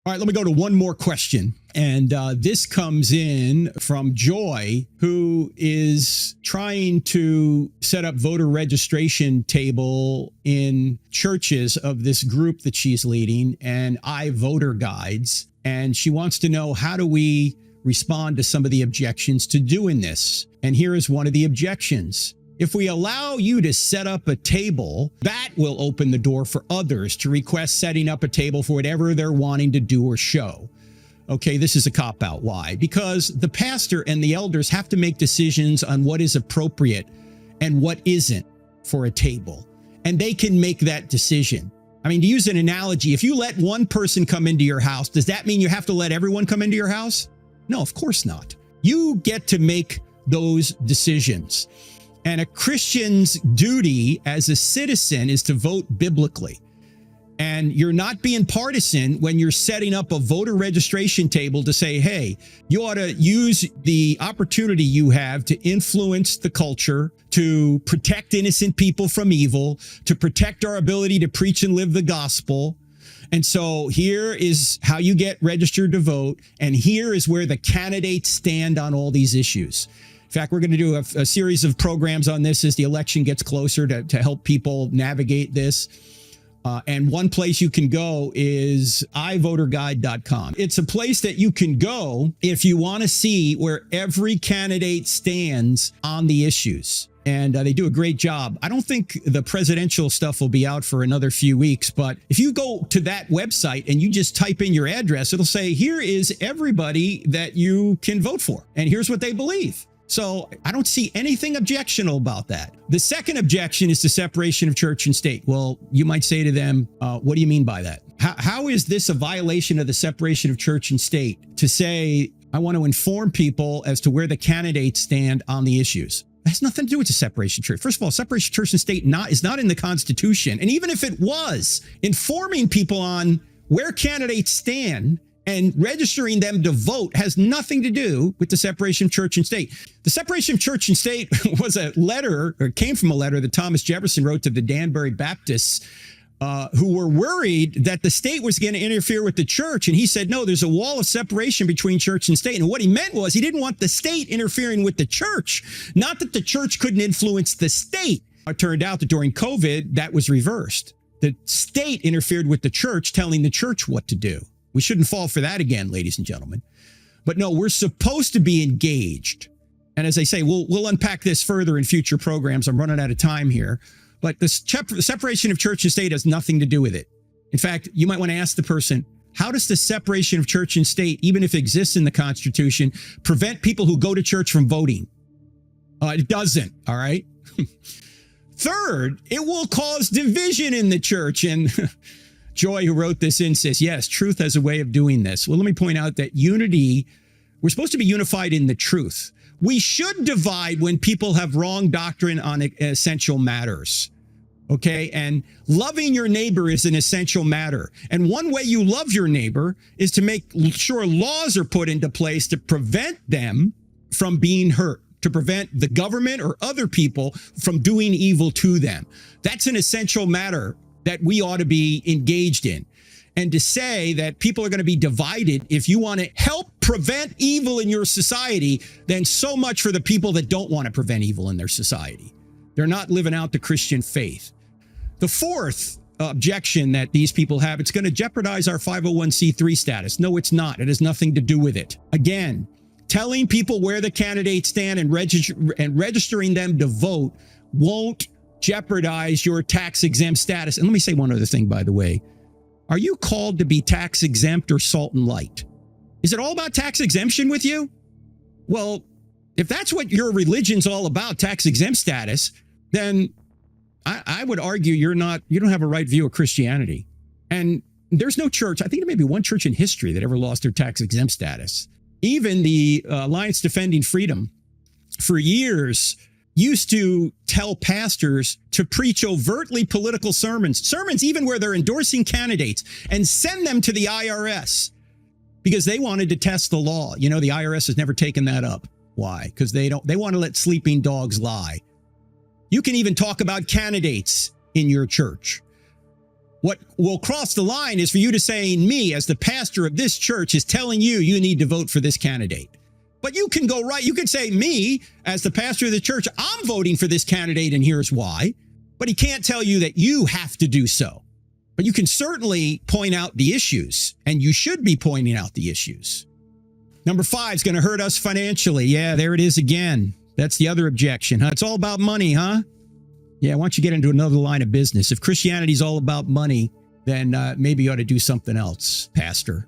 All right, let me go to one more question. And this comes in from Joy, who is trying to set up voter registration table in churches of this group that she's leading, and 𝗦𝗢𝗐𝗔𝗫. And she wants to know, how do we respond to some of the objections to doing this? And here is one of the objections. If we allow you to set up a table, that will open the door for others to request setting up a table for whatever they're wanting to do or show. Okay, this is a cop-out. Why? Because the pastor and the elders have to make decisions on what is appropriate and what isn't for a table. And they can make that decision. I mean, to use an analogy, if you let one person come into your house, does that mean you have to let everyone come into your house? No, of course not. You get to make those decisions. And a Christian's duty as a citizen is to vote biblically. And you're not being partisan when you're setting up a voter registration table to say, hey, you ought to use the opportunity you have to influence the culture, to protect innocent people from evil, to protect our ability to preach and live the gospel. And so here is how you get registered to vote. And here is where the candidates stand on all these issues. In fact, we're going to do a series of programs on this as the election gets closer to help people navigate this. And one place you can go is iVoterGuide.com. It's a place that you can go if you want to see where every candidate stands on the issues. And they do a great job. I don't think the presidential stuff will be out for another few weeks, but if you go to that website and you just type in your address, it'll say, here is everybody that you can vote for, and here's what they believe. So I don't see anything objectionable about that. The second objection is the separation of church and state. Well, you might say to them, what do you mean by that? How is this a violation of the separation of church and state to say, I want to inform people as to where the candidates stand on the issues? It has nothing to do with the separation of church. First of all, separation of church and state is not in the Constitution. And even if it was, informing people on where candidates stand and registering them to vote has nothing to do with the separation of church and state. The separation of church and state was a letter, or came from a letter that Thomas Jefferson wrote to the Danbury Baptists, who were worried that the state was going to interfere with the church. And he said, no, there's a wall of separation between church and state. And what he meant was he didn't want the state interfering with the church, not that the church couldn't influence the state. It turned out that during COVID, that was reversed. The state interfered with the church, telling the church what to do. We shouldn't fall for that again, ladies and gentlemen. But no, we're supposed to be engaged. And as I say, we'll unpack this further in future programs. I'm running out of time here. But the separation of church and state has nothing to do with it. In fact, you might want to ask the person, how does the separation of church and state, even if it exists in the Constitution, prevent people who go to church from voting? It doesn't, all right? Third, it will cause division in the church. And Joy, who wrote this in, says, yes, truth has a way of doing this. Well, let me point out that unity, we're supposed to be unified in the truth. We should divide when people have wrong doctrine on essential matters. Okay, and loving your neighbor is an essential matter. And one way you love your neighbor is to make sure laws are put into place to prevent them from being hurt, to prevent the government or other people from doing evil to them. That's an essential matter that we ought to be engaged in. And to say that people are going to be divided if you want to help prevent evil in your society, then so much for the people that don't want to prevent evil in their society. They're not living out the Christian faith. The fourth objection that these people have, it's going to jeopardize our 501c3 status. No, it's not. It has nothing to do with it. Again, telling people where the candidates stand and registering them to vote won't jeopardize your tax-exempt status. And let me say one other thing, by the way. Are you called to be tax-exempt or salt and light? Is it all about tax exemption with you? Well, if that's what your religion's all about, tax-exempt status, then I would argue you don't have a right view of Christianity. And there's no church, I think there may be one church in history that ever lost their tax-exempt status. Even the Alliance Defending Freedom, for years, used to tell pastors to preach overtly political sermons even where they're endorsing candidates, and send them to the IRS because they wanted to test the law. You know, the IRS has never taken that up. Why? Because they want to let sleeping dogs lie. You can even talk about candidates in your church. What will cross the line is for you to say, me as the pastor of this church is telling you, you need to vote for this candidate. But you can go right. You could say, me as the pastor of the church, I'm voting for this candidate and here's why. But he can't tell you that you have to do so. But you can certainly point out the issues, and you should be pointing out the issues. Number 5 is going to hurt us financially. Yeah, there it is again. That's the other objection. Huh? It's all about money, huh? Yeah, why don't you get into another line of business? If Christianity is all about money, then maybe you ought to do something else, pastor.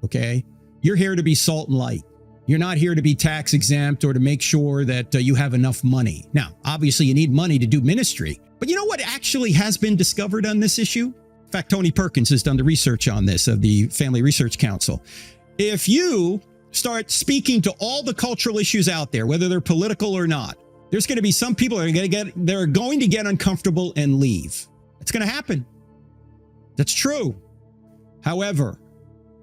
Okay? You're here to be salt and light. You're not here to be tax exempt or to make sure that you have enough money. Now, obviously, you need money to do ministry. But you know what actually has been discovered on this issue? In fact, Tony Perkins has done the research on this of the Family Research Council. If you start speaking to all the cultural issues out there, whether they're political or not, there's going to be some people that are going to get uncomfortable and leave. It's going to happen. That's true. However,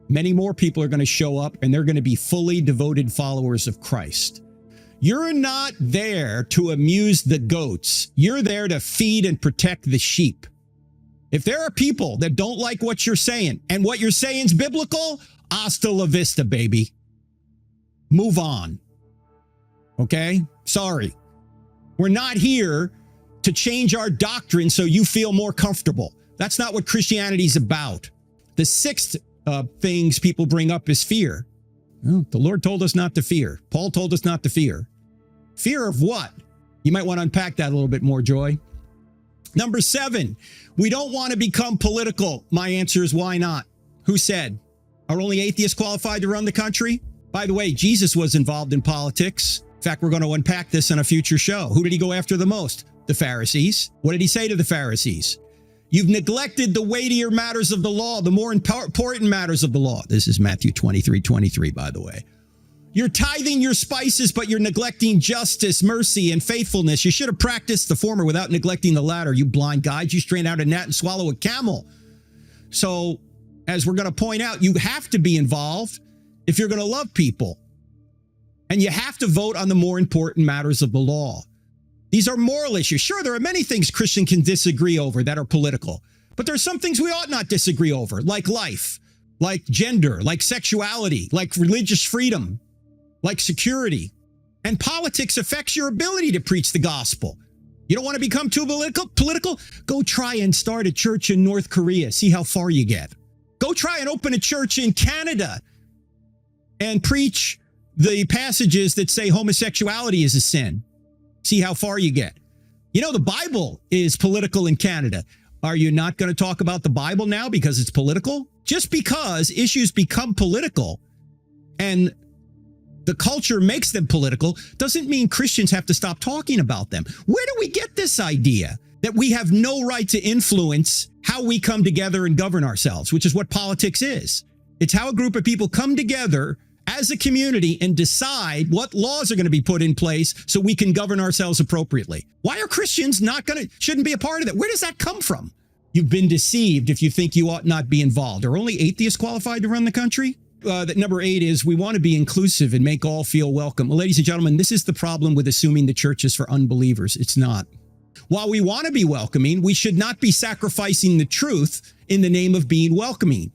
many more people are going to show up and they're going to be fully devoted followers of Christ. You're not there to amuse the goats. You're there to feed and protect the sheep. If there are people that don't like what you're saying and what you're saying is biblical, hasta la vista, baby. Move on. Okay? Sorry. We're not here to change our doctrine so you feel more comfortable. That's not what Christianity is about. The 6th things people bring up is fear. Well, the Lord told us not to fear. Paul told us not to fear. Fear of what? You might want to unpack that a little bit more, Joy. Number 7, we don't want to become political. My answer is why not? Who said? Are only atheists qualified to run the country? By the way, Jesus was involved in politics. In fact, we're going to unpack this on a future show. Who did he go after the most? The Pharisees. What did he say to the Pharisees? You've neglected the weightier matters of the law, the more important matters of the law. This is Matthew 23:23, by the way. You're tithing your spices, but you're neglecting justice, mercy, and faithfulness. You should have practiced the former without neglecting the latter. You blind guides, you strain out a gnat and swallow a camel. So, as we're going to point out, you have to be involved if you're going to love people. And you have to vote on the more important matters of the law. These are moral issues. Sure, there are many things Christians can disagree over that are political, but there are some things we ought not disagree over, like life, like gender, like sexuality, like religious freedom, like security. And politics affects your ability to preach the gospel. You don't want to become too political? Go try and start a church in North Korea. See how far you get. Go try and open a church in Canada and preach the passages that say homosexuality is a sin. See how far you get. You know, the Bible is political in Canada. Are you not going to talk about the Bible now because it's political? Just because issues become political and the culture makes them political doesn't mean Christians have to stop talking about them. Where do we get this idea that we have no right to influence how we come together and govern ourselves, which is what politics is? It's how a group of people come together as a community and decide what laws are going to be put in place so we can govern ourselves appropriately. Why are Christians shouldn't be a part of that? Where does that come from? You've been deceived if you think you ought not be involved. Are only atheists qualified to run the country? That number 8 is we want to be inclusive and make all feel welcome. Well, ladies and gentlemen, this is the problem with assuming the church is for unbelievers. It's not. While we want to be welcoming, we should not be sacrificing the truth in the name of being welcoming.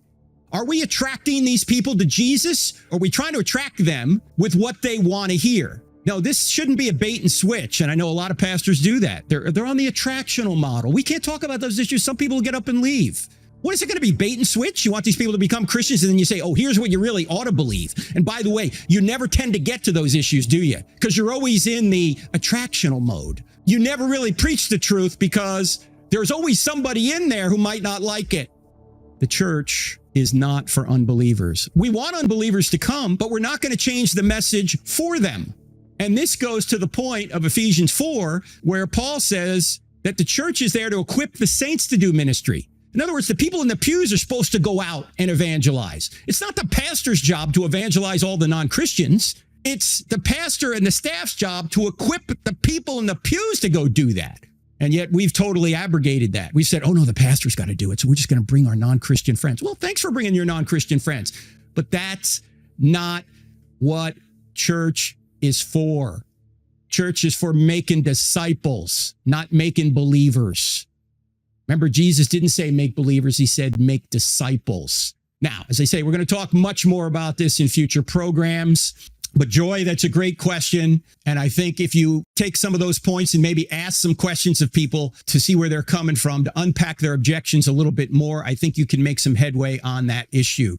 Are we attracting these people to Jesus? Or are we trying to attract them with what they want to hear? No, this shouldn't be a bait and switch. And I know a lot of pastors do that. They're on the attractional model. We can't talk about those issues. Some people will get up and leave. What is it going to be, bait and switch? You want these people to become Christians and then you say, oh, here's what you really ought to believe. And by the way, you never tend to get to those issues, do you? Because you're always in the attractional mode. You never really preach the truth because there's always somebody in there who might not like it. The church is not for unbelievers. We want unbelievers to come, but we're not going to change the message for them. And this goes to the point of Ephesians 4, where Paul says that the church is there to equip the saints to do ministry. In other words, the people in the pews are supposed to go out and evangelize. It's not the pastor's job to evangelize all the non-Christians. It's the pastor and the staff's job to equip the people in the pews to go do that. And yet we've totally abrogated that. We said, oh no, the pastor's got to do it. So we're just going to bring our non-Christian friends. Well, thanks for bringing your non-Christian friends. But that's not what church is for. Church is for making disciples, not making believers. Remember, Jesus didn't say make believers. He said make disciples. Now, as I say, we're going to talk much more about this in future programs. But Joy, that's a great question. And I think if you take some of those points and maybe ask some questions of people to see where they're coming from, to unpack their objections a little bit more, I think you can make some headway on that issue.